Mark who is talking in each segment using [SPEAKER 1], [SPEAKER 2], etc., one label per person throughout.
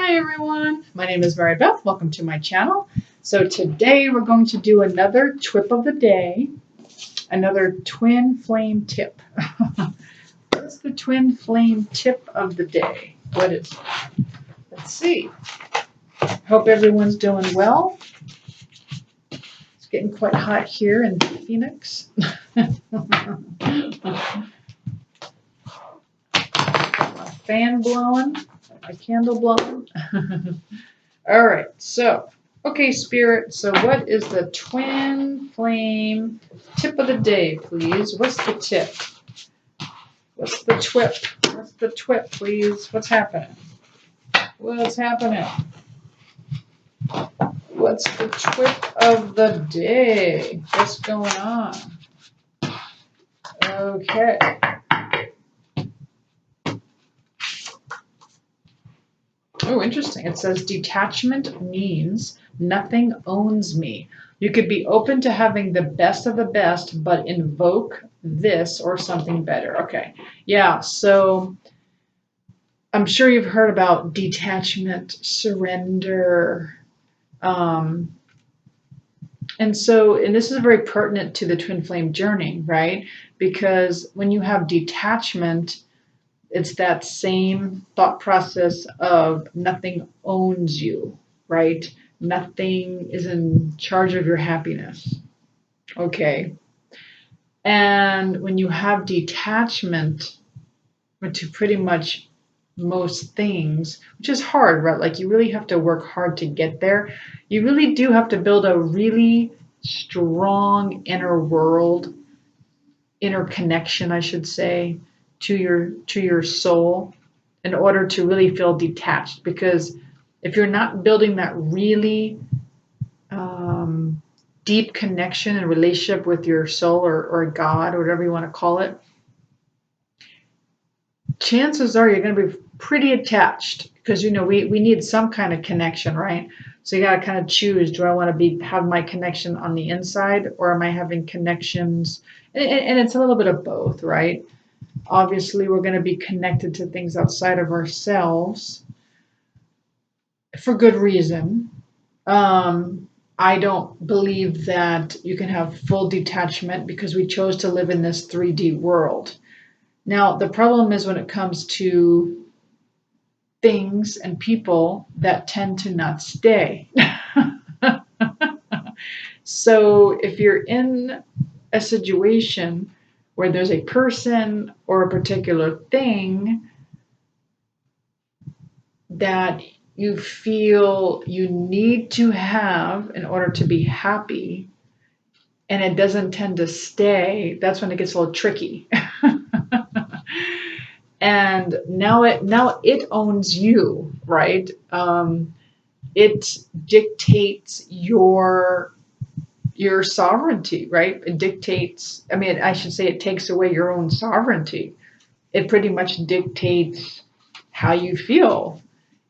[SPEAKER 1] Hi everyone, my name is Mary Beth. Welcome to my channel. So today we're going to do another tip of the day, another twin flame tip. What's the twin flame tip of the day? What is it? Let's see. Hope everyone's doing well. It's getting quite hot here in Phoenix. Got my fan blowing, my candle blowing. All right, so, okay, Spirit, so what is the twin flame tip of the day, please? What's the tip? What's the twip? What's the twip, please? What's happening? What's happening? What's the twip of the day? What's going on? Okay. Oh, interesting. It says detachment means nothing owns me. You could be open to having the best of the best, but invoke this or something better. Okay. Yeah. So I'm sure you've heard about detachment, surrender. And this is very pertinent to the twin flame journey, right? Because when you have detachment, it's that same thought process of nothing owns you, right? Nothing is in charge of your happiness. Okay. And when you have detachment to pretty much most things, which is hard, right? Like you really have to work hard to get there. You really do have to build a really strong inner world, inner connection, I should say, to your soul in order to really feel detached. Because if you're not building that really deep connection and relationship with your soul or God or whatever you want to call it, chances are you're going to be pretty attached because we need some kind of connection, right? So you got to kind of choose, do I want to have my connection on the inside, or am I having connections? And it's a little bit of both, right? Obviously, we're going to be connected to things outside of ourselves for good reason. I don't believe that you can have full detachment because we chose to live in this 3D world. Now, the problem is when it comes to things and people that tend to not stay. So if you're in a situation where there's a person or a particular thing that you feel you need to have in order to be happy, and it doesn't tend to stay, that's when it gets a little tricky. And now it owns you, right? It dictates your sovereignty, right? It dictates, I should say it takes away your own sovereignty. It pretty much dictates how you feel.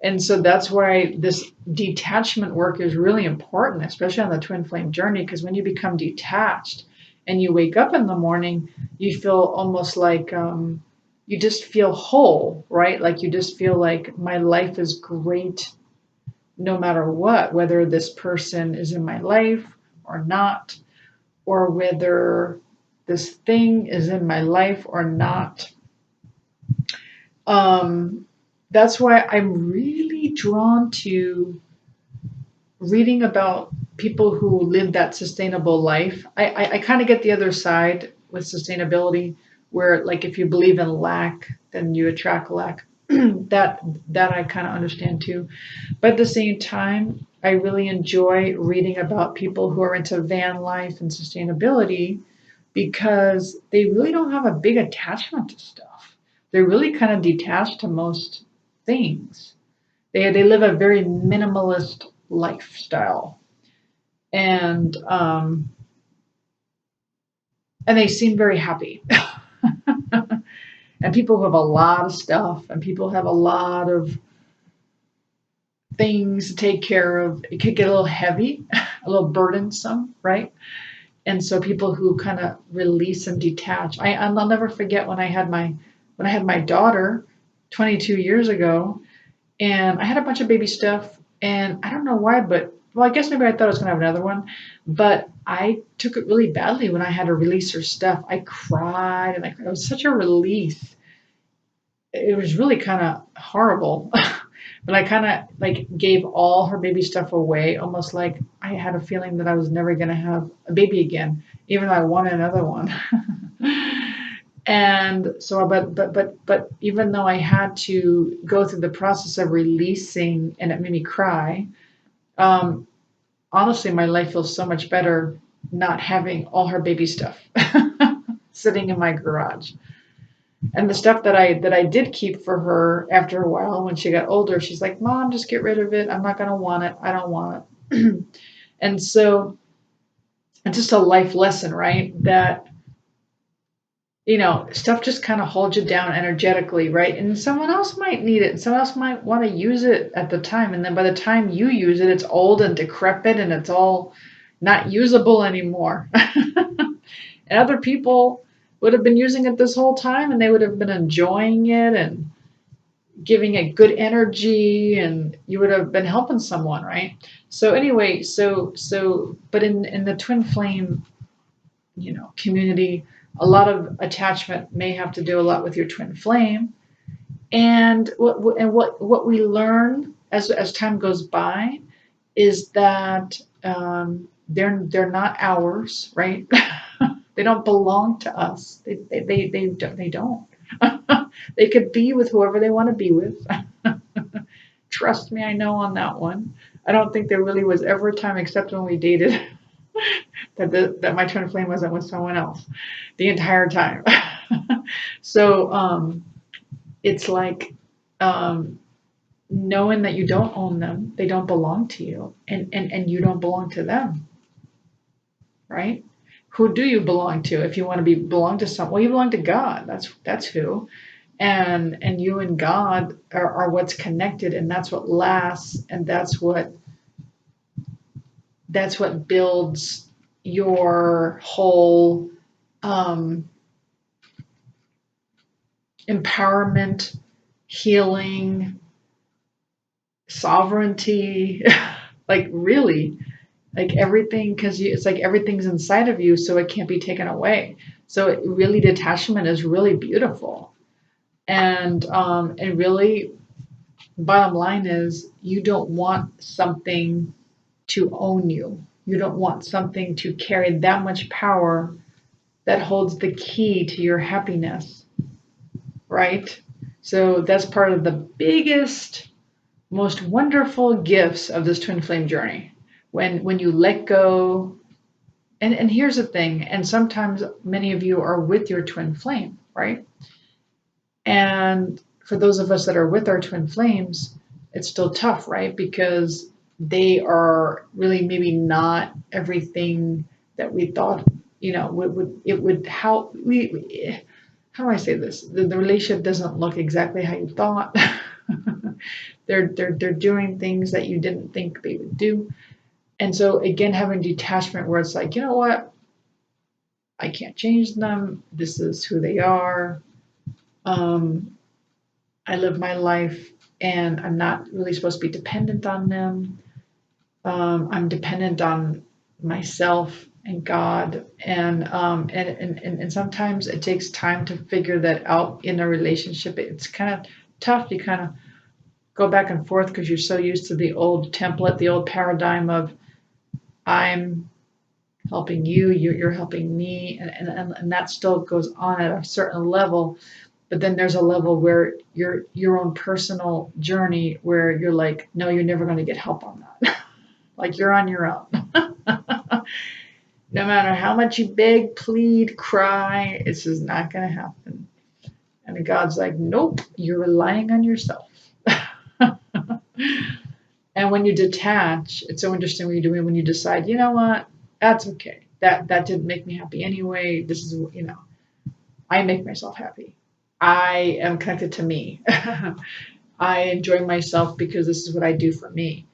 [SPEAKER 1] And so that's why this detachment work is really important, especially on the twin flame journey, because when you become detached and you wake up in the morning, you feel almost like you just feel whole, right? Like you just feel like my life is great no matter what, whether this person is in my life or not, or whether this thing is in my life or not. That's why I'm really drawn to reading about people who live that sustainable life. I kind of get the other side with sustainability, where like if you believe in lack, then you attract lack. that I kind of understand too. But at the same time, I really enjoy reading about people who are into van life and sustainability because they really don't have a big attachment to stuff. They're really kind of detached to most things. They live a very minimalist lifestyle, and they seem very happy. And people who have a lot of stuff, and people have a lot of things to take care of, it could get a little heavy, a little burdensome, right? And so people who kind of release and detach. I'll never forget when I had my daughter 22 years ago, And I had a bunch of baby stuff, and I don't know why, but well, I guess maybe I thought I was gonna have another one, but I took it really badly when I had to release her stuff. I cried, and it was such a release. It was really kind of horrible. But I kind of like gave all her baby stuff away, almost like I had a feeling that I was never going to have a baby again, even though I wanted another one. And so, but even though I had to go through the process of releasing, and it made me cry, um, honestly, my life feels so much better not having all her baby stuff sitting in my garage. And the stuff that I did keep for her after a while when she got older, she's like, "Mom, just get rid of it. I'm not gonna want it. I don't want it." And so it's just a life lesson, right? That stuff just kind of holds you down energetically, right? And someone else might need it. Someone else might want to use it at the time. And then by the time you use it, it's old and decrepit and it's all not usable anymore. And other people would have been using it this whole time and they would have been enjoying it and giving it good energy, and you would have been helping someone, right? So anyway, but in the twin flame, community, a lot of attachment may have to do a lot with your twin flame. And what we learn as time goes by is that they're not ours, right? They don't belong to us. They don't. They could be with whoever they want to be with. Trust me, I know on that one. I don't think there really was ever a time, except when we dated, that my twin flame wasn't with someone else the entire time. So it's like um, knowing that you don't own them, they don't belong to you, and you don't belong to them, right? Who do you belong to? If you want to belong to someone, well, you belong to God. That's who. And you and God are what's connected, and that's what lasts, and that's what builds your whole um, empowerment, healing, sovereignty. Like really, like everything, because it's like everything's inside of you, so it can't be taken away. So really, detachment is really beautiful. And really, bottom line is you don't want something to own you. You don't want something to carry that much power that holds the key to your happiness, right? So that's part of the biggest, most wonderful gifts of this twin flame journey. When you let go, and here's the thing, and sometimes many of you are with your twin flame, right? And for those of us that are with our twin flames, it's still tough, right? Because they are really maybe not everything that we thought, would how do I say this? The relationship doesn't look exactly how you thought. They're doing things that you didn't think they would do. And so again, having detachment where it's like, you know what? I can't change them. This is who they are. Um, I live my life and I'm not really supposed to be dependent on them. I'm dependent on myself and God. And sometimes it takes time to figure that out in a relationship. It's kind of tough. You kind of go back and forth because you're so used to the old template, the old paradigm of I'm helping you, you're helping me, and that still goes on at a certain level. But then there's a level where your own personal journey where you're like, no, you're never going to get help on that. Like you're on your own. No matter how much you beg, plead, cry, it's just not going to happen. And God's like, nope, you're relying on yourself. And when you detach, it's so interesting what you're doing when you decide, you know what, that's okay. That didn't make me happy anyway. This is, I make myself happy. I am connected to me. I enjoy myself because this is what I do for me.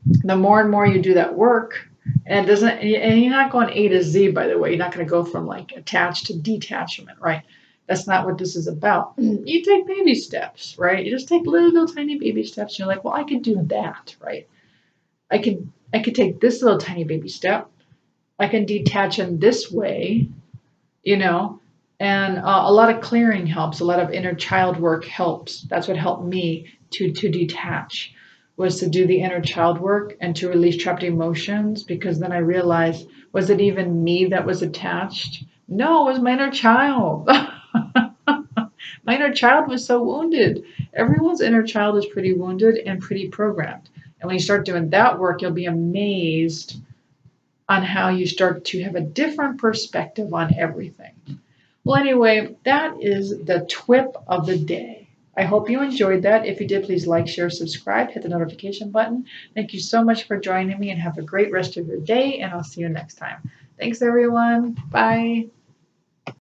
[SPEAKER 1] The more and more you do that work, and it doesn't, and you're not going A to Z, by the way. You're not going to go from like attached to detachment, right? That's not what this is about. You take baby steps, right? You just take little tiny baby steps. You're like, well, I could do that, right? I could take this little tiny baby step. I can detach in this way, you know, and a lot of clearing helps. A lot of inner child work helps. That's what helped me to detach, was to do the inner child work and to release trapped emotions, because then I realized, was it even me that was attached? No, it was my inner child. My inner child was so wounded. Everyone's inner child is pretty wounded and pretty programmed. And when you start doing that work, you'll be amazed on how you start to have a different perspective on everything. Well, anyway, that is the TWIP of the day. I hope you enjoyed that. If you did, please like, share, subscribe, hit the notification button. Thank you so much for joining me, and have a great rest of your day, and I'll see you next time. Thanks, everyone. Bye.